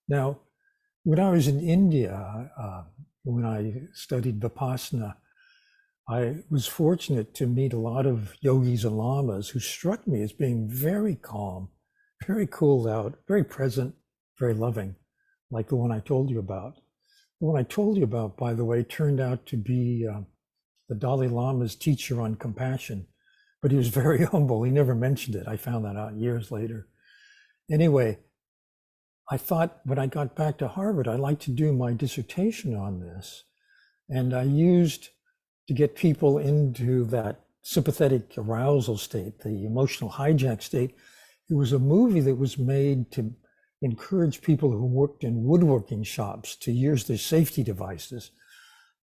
Now, when I was in India, when I studied Vipassana, I was fortunate to meet a lot of yogis and lamas who struck me as being very calm, very cooled out, very present, very loving, like the one I told you about. The one I told you about, by the way, turned out to be the Dalai Lama's teacher on compassion, but he was very humble. He never mentioned it. I found that out years later. Anyway, I thought when I got back to Harvard, I'd like to do my dissertation on this. And I used to get people into that sympathetic arousal state, the emotional hijack state. It was a movie that was made to encourage people who worked in woodworking shops to use their safety devices.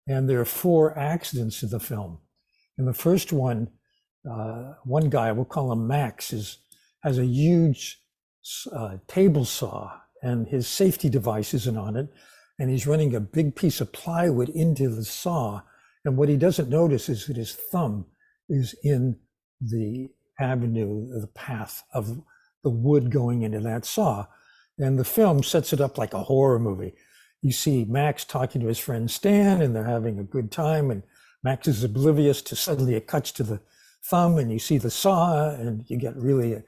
And there are 4 accidents in the film. In the first one, one guy, we'll call him Max, has a huge table saw, and his safety device isn't on it. And he's running a big piece of plywood into the saw. And what he doesn't notice is that his thumb is in the avenue, the path of the wood going into that saw. And the film sets it up like a horror movie. You see Max talking to his friend Stan, and they're having a good time. And Max is oblivious to suddenly it cuts to the thumb, and you see the saw, and you get really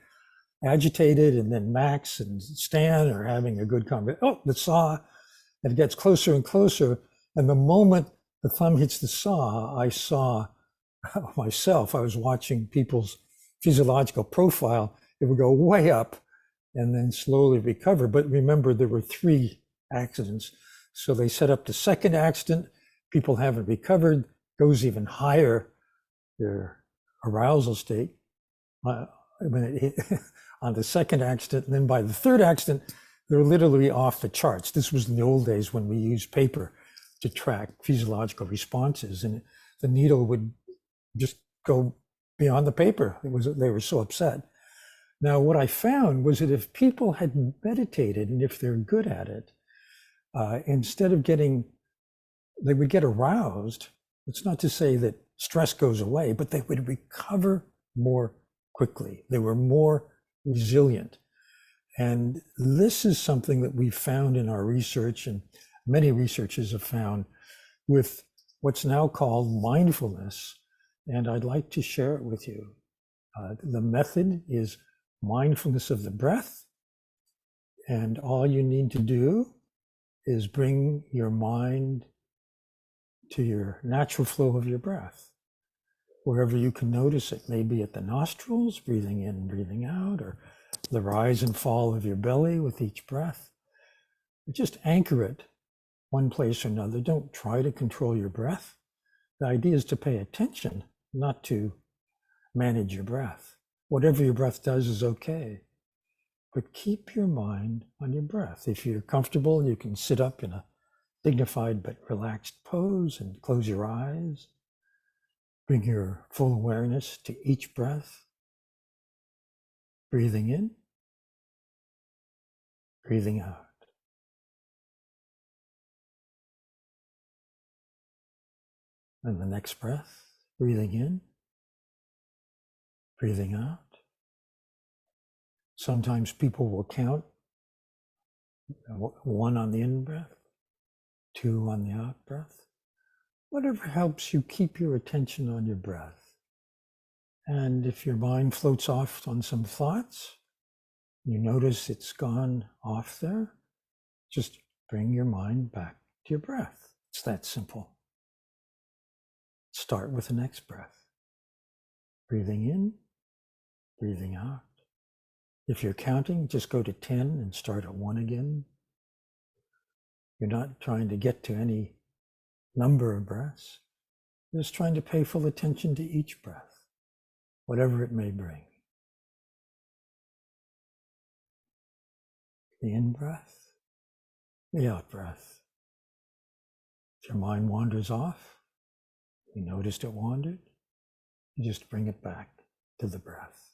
agitated. And then Max and Stan are having a good conversation. Oh, the saw. And it gets closer and closer. And the moment the thumb hits the saw, I saw myself. I was watching people's physiological profile. It would go way up and then slowly recover. But remember, there were 3 accidents. So they set up the second accident. People haven't recovered, goes even higher, their arousal state on the second accident. And then by the third accident, they're literally off the charts. This was in the old days when we used paper to track physiological responses, and the needle would just go beyond the paper. They were so upset. Now, what I found was that if people had meditated, and if they're good at it, instead of they would get aroused. It's not to say that stress goes away, but they would recover more quickly. They were more resilient. And this is something that we've found in our research, and many researchers have found, with what's now called mindfulness. And I'd like to share it with you. The method is mindfulness of the breath. And all you need to do is bring your mind to your natural flow of your breath, wherever you can notice it. Maybe at the nostrils, breathing in, breathing out, or the rise and fall of your belly with each breath. Just anchor it one place or another. Don't try to control your breath. The idea is to pay attention, not to manage your breath. Whatever your breath does is okay, but keep your mind on your breath. If you're comfortable, you can sit up in a dignified but relaxed pose and close your eyes. Bring your full awareness to each breath. Breathing in, breathing out. And the next breath, breathing in, breathing out. Sometimes people will count 1 on the in breath, 2 on the out breath. Whatever helps you keep your attention on your breath. And if your mind floats off on some thoughts, you notice it's gone off there, just bring your mind back to your breath. It's that simple. Start with the next breath. Breathing in, breathing out. If you're counting, just go to 10 and start at 1 again. You're not trying to get to any number of breaths. You're just trying to pay full attention to each breath, whatever it may bring. The in-breath, the out-breath. If your mind wanders off, you noticed it wandered, you just bring it back to the breath.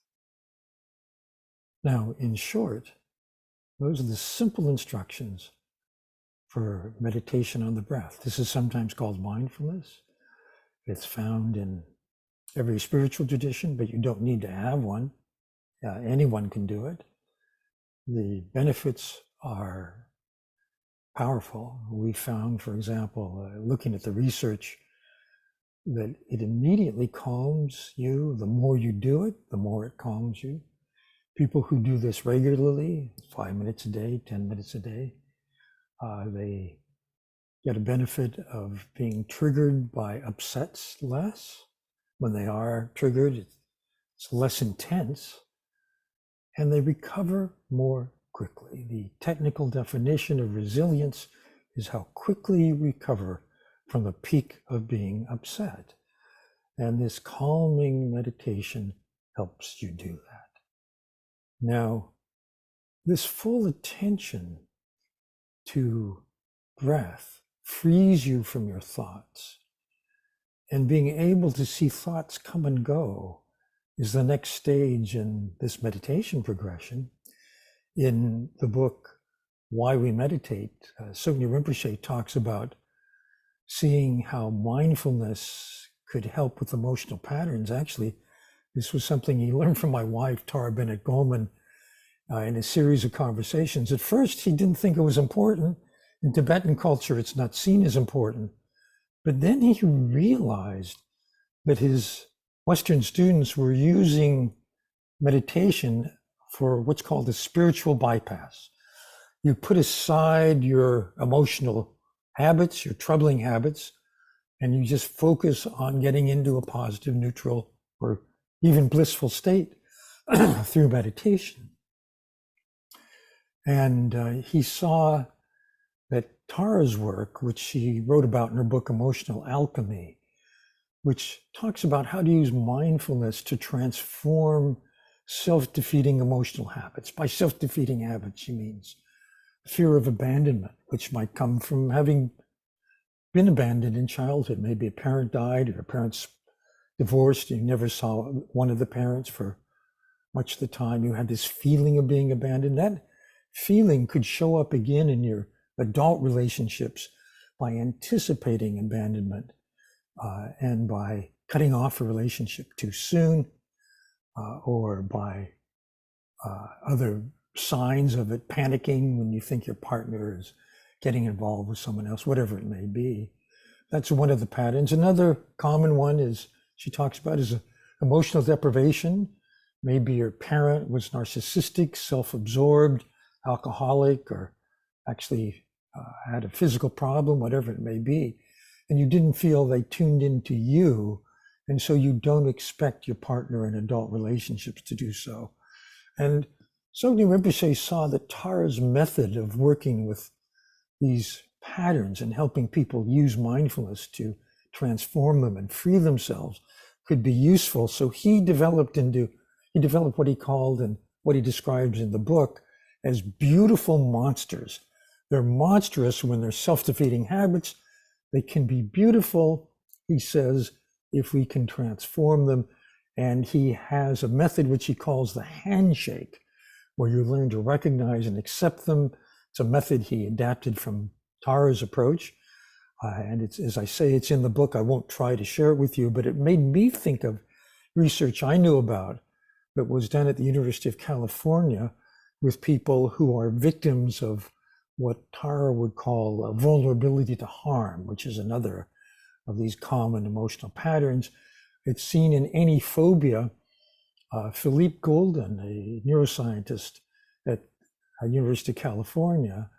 Now, in short, those are the simple instructions for meditation on the breath. This is sometimes called mindfulness. It's found in every spiritual tradition, but you don't need to have one. Anyone can do it. The benefits are powerful. We found, for example, looking at the research, that it immediately calms you. The more you do it, the more it calms you. People who do this regularly, 5 minutes a day, 10 minutes a day, they get a benefit of being triggered by upsets less. When they are triggered, it's less intense, and they recover more quickly. The technical definition of resilience is how quickly you recover from the peak of being upset. And this calming meditation helps you do that. Now, this full attention to breath frees you from your thoughts. And being able to see thoughts come and go is the next stage in this meditation progression. In the book, Why We Meditate, Sogni Rinpoche talks about seeing how mindfulness could help with emotional patterns. Actually, this was something he learned from my wife, Tara Bennett Goleman, in a series of conversations. At first, he didn't think it was important. In Tibetan culture, it's not seen as important. But then he realized that his Western students were using meditation for what's called a spiritual bypass. You put aside your emotional habits, your troubling habits, and you just focus on getting into a positive, neutral, or even blissful state through meditation. And he saw that Tara's work, which she wrote about in her book, Emotional Alchemy, which talks about how to use mindfulness to transform self-defeating emotional habits. By self-defeating habits, she means fear of abandonment, which might come from having been abandoned in childhood. Maybe a parent died or a parent's divorced. You never saw one of the parents for much of the time. You had this feeling of being abandoned. That feeling could show up again in your adult relationships by anticipating abandonment and by cutting off a relationship too soon, or by other signs of it, panicking when you think your partner is getting involved with someone else, whatever it may be. That's one of the patterns. Another common one is, she talks about, is emotional deprivation. Maybe your parent was narcissistic, self-absorbed, alcoholic, or actually had a physical problem, whatever it may be, and you didn't feel they tuned into you, and so you don't expect your partner in adult relationships to do so. And Sogni Rinpoche saw that Tara's method of working with these patterns and helping people use mindfulness to transform them and free themselves could be useful. So he developed what he called, and what he describes in the book, as beautiful monsters. They're monstrous when they're self-defeating habits. They can be beautiful, he says, if we can transform them. And he has a method which he calls the handshake, where you learn to recognize and accept them. It's a method he adapted from Tara's approach. And it's, as I say, it's in the book. I won't try to share it with you, but it made me think of research I knew about that was done at the University of California with people who are victims of what Tara would call vulnerability to harm, which is another of these common emotional patterns. It's seen in any phobia. Philippe Golden, a neuroscientist at University of California,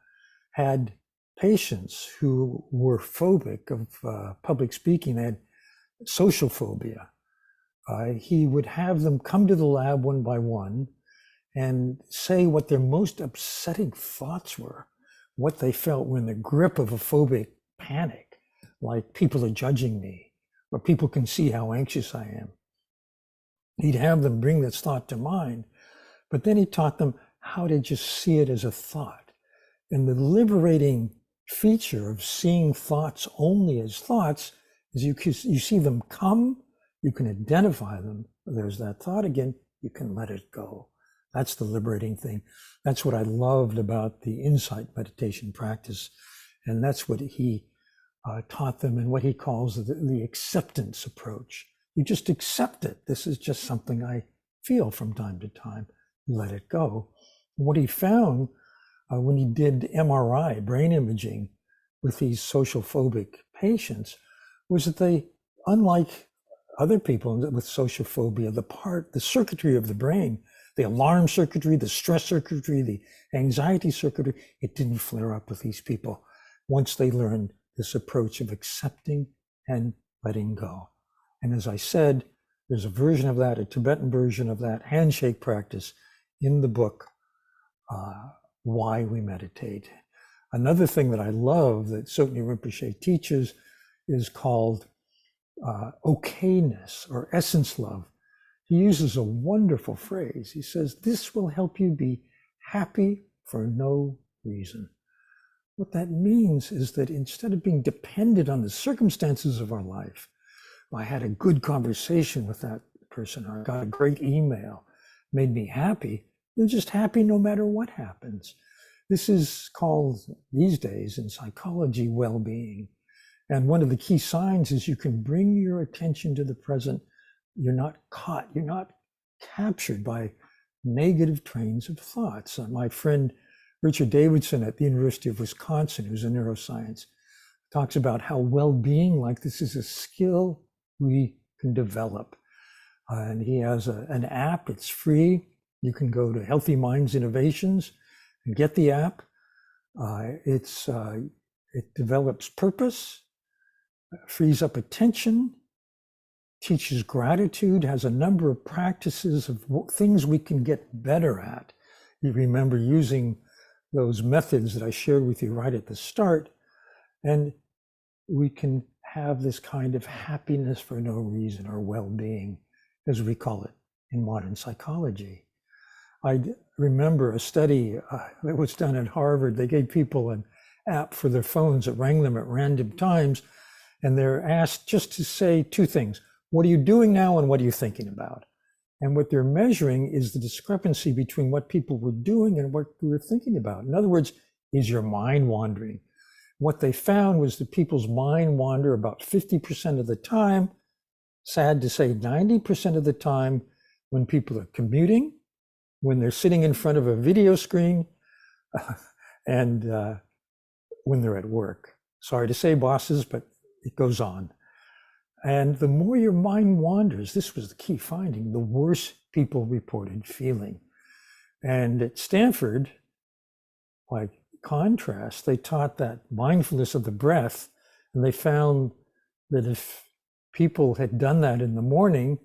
had patients who were phobic of public speaking. They had social phobia. He would have them come to the lab one by one and say what their most upsetting thoughts were, what they felt when the grip of a phobic panic, like people are judging me, or people can see how anxious I am. He'd have them bring this thought to mind, but then he taught them how to just see it as a thought. And the liberating feature of seeing thoughts only as thoughts is you see them come, you can identify them. There's that thought again, you can let it go. That's the liberating thing. That's what I loved about the insight meditation practice. And that's what he taught them, and what he calls the acceptance approach. You just accept it. This is just something I feel from time to time. Let it go. What he found when he did MRI, brain imaging, with these social phobic patients, was that they, unlike other people with social phobia, the circuitry of the brain, the alarm circuitry, the stress circuitry, the anxiety circuitry, it didn't flare up with these people once they learned this approach of accepting and letting go. And as I said, there's a version of that, a Tibetan version of that handshake practice in the book, Why We Meditate. Another thing that I love that Tsoknyi Rinpoche teaches is called okayness or essence love. He uses a wonderful phrase. He says, this will help you be happy for no reason. What that means is that instead of being dependent on the circumstances of our life, I had a good conversation with that person, or I got a great email, made me happy, you're just happy no matter what happens. This is called, these days in psychology, well-being. And one of the key signs is you can bring your attention to the present. You're not caught, you're not captured by negative trains of thoughts. My friend Richard Davidson at the University of Wisconsin, who's a neuroscience, talks about how well-being like this is a skill we can develop. And he has an app, it's free. You can go to Healthy Minds Innovations and get the app. It develops purpose, frees up attention, teaches gratitude, has a number of practices of things we can get better at. You remember using those methods that I shared with you right at the start, and we can have this kind of happiness for no reason, or well-being, as we call it in modern psychology. I remember a study that was done at Harvard. They gave people an app for their phones that rang them at random times, and they're asked just to say two things. What are you doing now, and what are you thinking about? And what they're measuring is the discrepancy between what people were doing and what we were thinking about. In other words, is your mind wandering? What they found was that people's mind wander about 50% of the time, sad to say 90% of the time, when people are commuting, when they're sitting in front of a video screen, and when they're at work. Sorry to say, bosses, but it goes on. And the more your mind wanders, this was the key finding, the worse people reported feeling. And at Stanford, by contrast, they taught that mindfulness of the breath, and they found that if people had done that in the morning,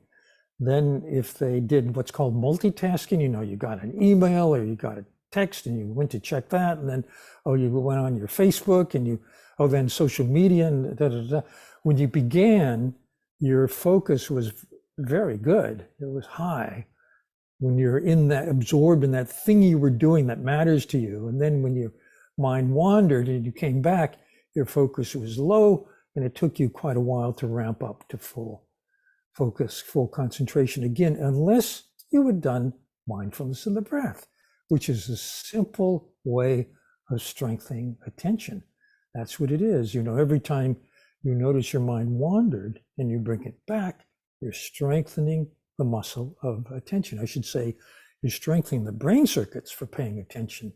then if they did what's called multitasking, you got an email or you got a text and you went to check that, and then, you went on your Facebook and then social media and da-da-da. When you began, your focus was very good. It was high. When you're absorbed in that thing you were doing that matters to you. And then when your mind wandered and you came back, your focus was low, and it took you quite a while to ramp up to full focus, full concentration again, unless you had done mindfulness of the breath, which is a simple way of strengthening attention. That's what it is. Every time you notice your mind wandered and you bring it back, you're strengthening the muscle of attention. I should say, you're strengthening the brain circuits for paying attention.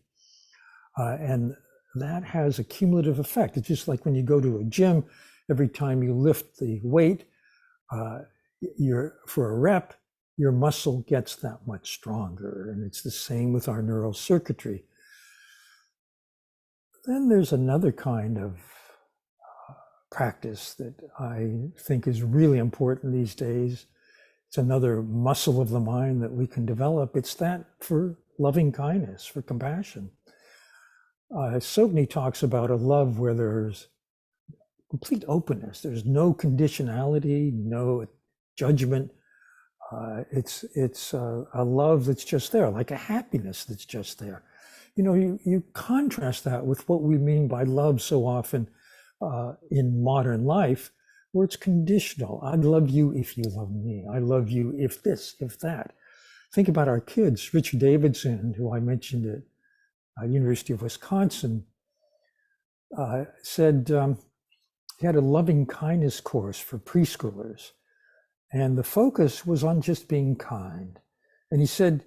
And that has a cumulative effect. It's just like when you go to a gym, every time you lift the weight, for a rep, your muscle gets that much stronger. And it's the same with our neural circuitry. Then there's another kind of practice that I think is really important these days. It's another muscle of the mind that we can develop. It's that for loving kindness, for compassion. Tsoknyi talks about a love where there's complete openness. There's no conditionality, no judgment. It's a love that's just there, like a happiness that's just there. You contrast that with what we mean by love so often in modern life, where it's conditional. I love you if you love me. I love you if this, if that. Think about our kids. Richard Davidson, who I mentioned at University of Wisconsin, said he had a loving kindness course for preschoolers. And the focus was on just being kind. And he said,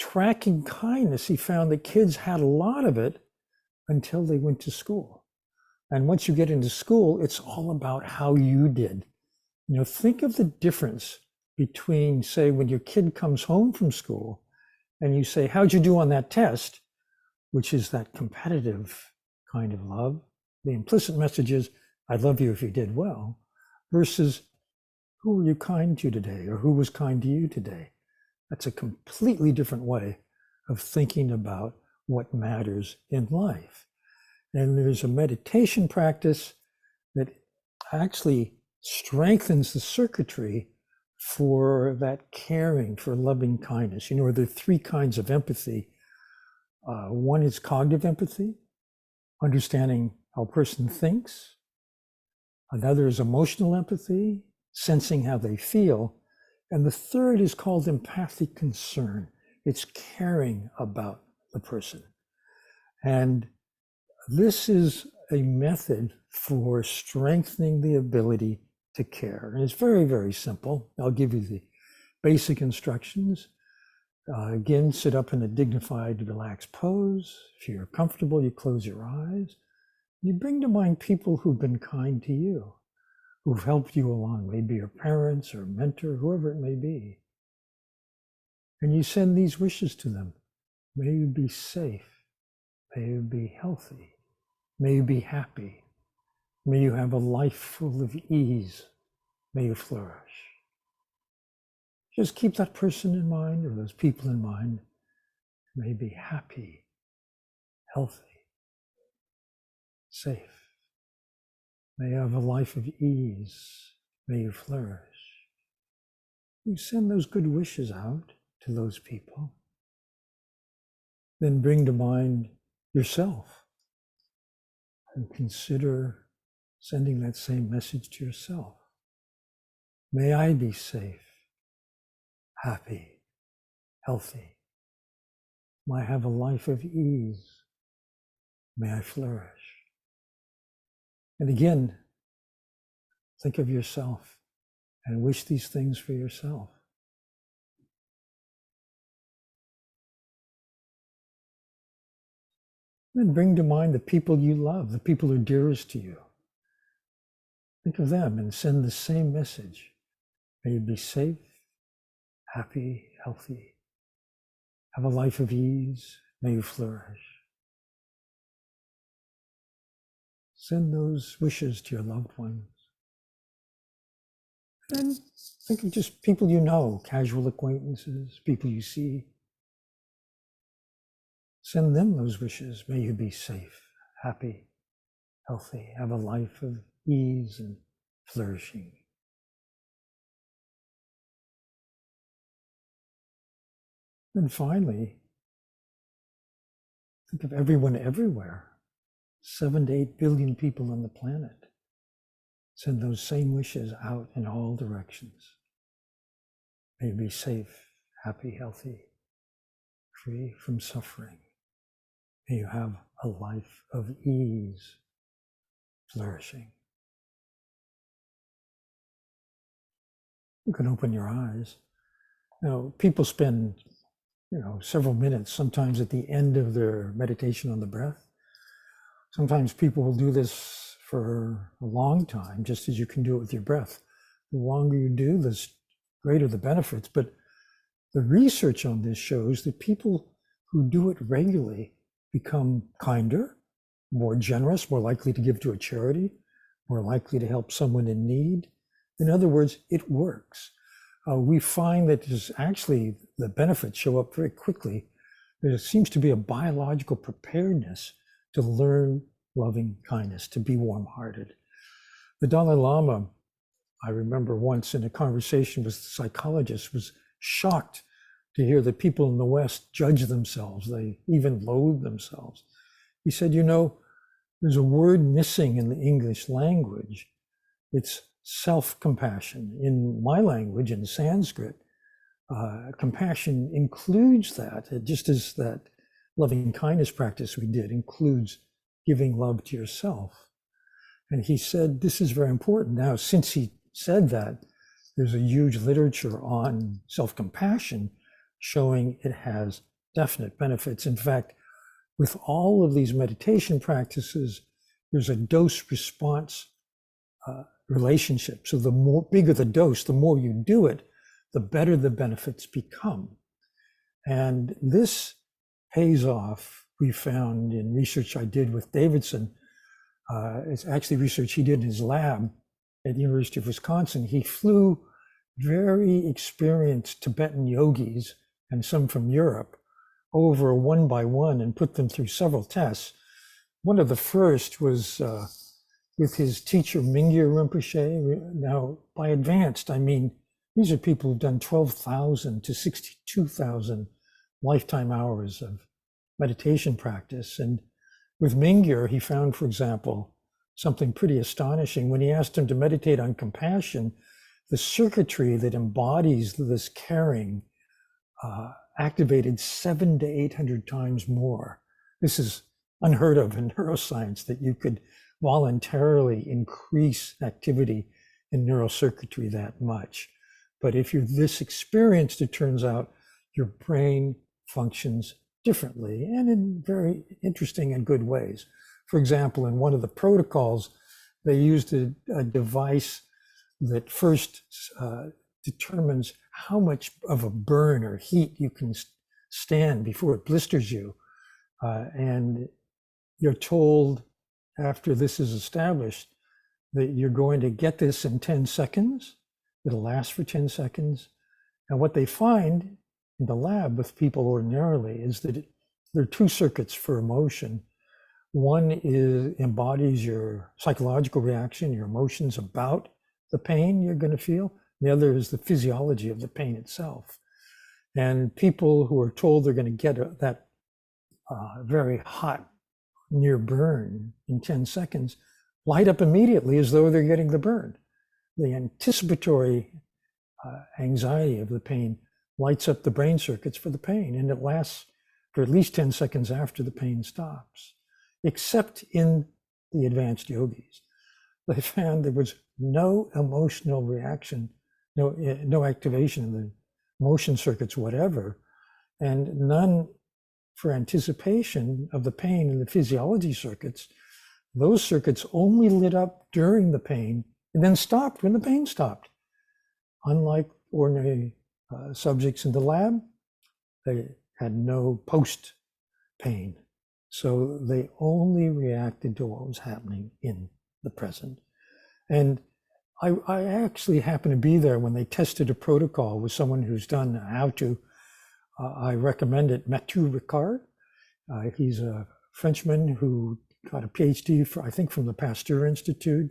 tracking kindness, he found that kids had a lot of it until they went to school. And once you get into school, it's all about how you did. Think of the difference between, say, when your kid comes home from school and you say, how'd you do on that test? Which is that competitive kind of love. The implicit message is, I love you if you did well, versus who were you kind to today, or who was kind to you today? That's a completely different way of thinking about what matters in life. And there's a meditation practice that actually strengthens the circuitry for that caring, for loving kindness. There are 3 kinds of empathy. One is cognitive empathy, understanding how a person thinks. Another is emotional empathy, sensing how they feel. And the third is called empathic concern. It's caring about the person. And this is a method for strengthening the ability to care. And it's very, very simple. I'll give you the basic instructions. Again, sit up in a dignified, relaxed pose. If you're comfortable, you close your eyes. You bring to mind people who've been kind to you, who've helped you along, maybe your parents or mentor, whoever it may be. And you send these wishes to them. May you be safe. May you be healthy. May you be happy. May you have a life full of ease. May you flourish. Just keep that person in mind, or those people in mind. May you be happy, healthy, safe. May you have a life of ease. May you flourish. You send those good wishes out to those people. Then bring to mind yourself and consider sending that same message to yourself. May I be safe, happy, healthy. May I have a life of ease. May I flourish. And again, think of yourself and wish these things for yourself. Then bring to mind the people you love, the people who are dearest to you. Think of them and send the same message. May you be safe, happy, healthy. Have a life of ease. May you flourish. Send those wishes to your loved ones. And think of just people you know, casual acquaintances, people you see. Send them those wishes. May you be safe, happy, healthy. Have a life of ease and flourishing. And finally, think of everyone everywhere. 7 to 8 billion people on the planet. Send those same wishes out in all directions. May you be safe, happy, healthy, free from suffering. May you have a life of ease, flourishing. You can open your eyes. Now, people spend, several minutes, sometimes at the end of their meditation on the breath. Sometimes people will do this for a long time, just as you can do it with your breath. The longer you do, the greater the benefits. But the research on this shows that people who do it regularly become kinder, more generous, more likely to give to a charity, more likely to help someone in need. In other words, it works. We find that there's actually the benefits show up very quickly. There seems to be a biological preparedness to learn loving kindness, to be warm-hearted. The Dalai Lama, I remember once in a conversation with the psychologist, was shocked to hear that people in the West judge themselves. They even loathe themselves. He said, there's a word missing in the English language. It's self-compassion. In my language, in Sanskrit, compassion includes that, just as that loving kindness practice we did includes giving love to yourself. And he said, this is very important. Now, since he said that, there's a huge literature on self-compassion showing it has definite benefits. In fact, with all of these meditation practices, there's a dose response relationship. So the more bigger the dose, the more you do it, the better the benefits become. And this pays off, we found in research I did with Davidson. It's actually research he did in his lab at the University of Wisconsin. He flew very experienced Tibetan yogis and some from Europe over one by one and put them through several tests. One of the first was with his teacher, Mingyur Rinpoche. Now, by advanced, I mean, these are people who've done 12,000 to 62,000 lifetime hours of meditation practice. And with Mingyur, he found, for example, something pretty astonishing. When he asked him to meditate on compassion, the circuitry that embodies this caring activated 700 to 800 times more. This is unheard of in neuroscience, that you could voluntarily increase activity in neural circuitry that much. But if you're this experienced, it turns out your brain functions differently and in very interesting and good ways. For example, in one of the protocols, they used a device that first determines how much of a burn or heat you can stand before it blisters you. And you're told, after this is established, that you're going to get this in 10 seconds. It'll last for 10 seconds. And what they find in the lab with people ordinarily is that there are two circuits for emotion. One embodies your psychological reaction, your emotions about the pain you're going to feel. The other is the physiology of the pain itself. And people who are told they're going to get that very hot near burn in 10 seconds light up immediately as though they're getting the burn. The anticipatory anxiety of the pain lights up the brain circuits for the pain, and it lasts for at least 10 seconds after the pain stops, except in the advanced yogis. They found there was no emotional reaction, no activation in the motion circuits, whatever, and none for anticipation of the pain in the physiology circuits. Those circuits only lit up during the pain and then stopped when the pain stopped. Unlike ordinary subjects in the lab, they had no post-pain. So they only reacted to what was happening in the present. And I actually happened to be there when they tested a protocol with someone who's done how to. I recommend it, Mathieu Ricard. He's a Frenchman who got a PhD, I think from the Pasteur Institute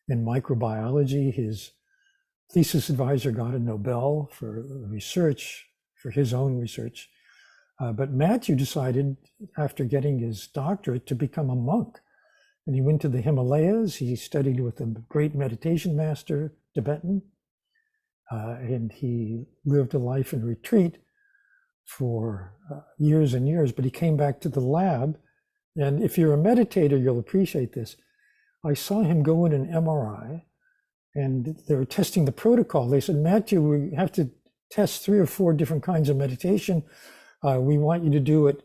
in microbiology. His thesis advisor got a Nobel for research, for his own research. But Matthew decided, after getting his doctorate, to become a monk. And he went to the Himalayas. He studied with a great meditation master, Tibetan. And he lived a life in retreat for years and years. But he came back to the lab. And if you're a meditator, you'll appreciate this. I saw him go in an MRI, and they were testing the protocol. They said, Matthew, we have to test 3 or 4 different kinds of meditation. We want you to do it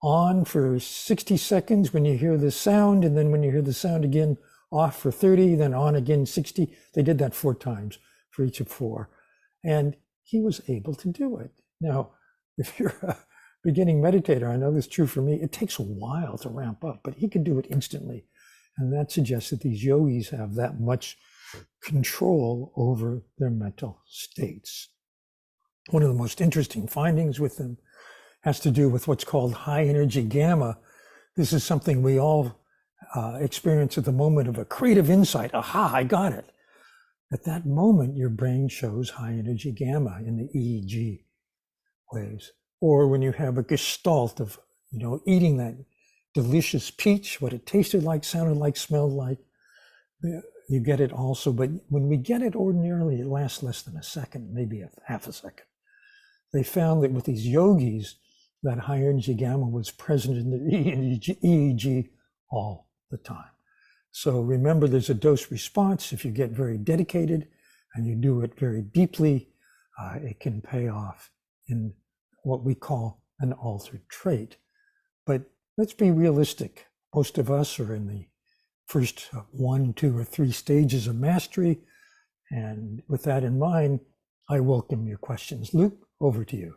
on for 60 seconds when you hear the sound, and then when you hear the sound again, off for 30, then on again 60. They did that 4 times for each of 4. And he was able to do it. Now, if you're a beginning meditator, I know this is true for me, it takes a while to ramp up, but he could do it instantly. And that suggests that these yogis have that much control over their mental states. One of the most interesting findings with them has to do with what's called high energy gamma. This is something we all experience at the moment of a creative insight. Aha, I got it. At that moment, your brain shows high energy gamma in the EEG waves. Or when you have a gestalt of, eating that delicious peach, what it tasted like, sounded like, smelled like, you get it also. But when we get it ordinarily, it lasts less than a second, maybe half a second. They found that with these yogis, that high energy gamma was present in the EEG all the time. So remember, there's a dose response. If you get very dedicated and you do it very deeply, it can pay off in what we call an altered trait. But let's be realistic. Most of us are in the first 1, 2, or 3 stages of mastery. And with that in mind, I welcome your questions. Luke, over to you.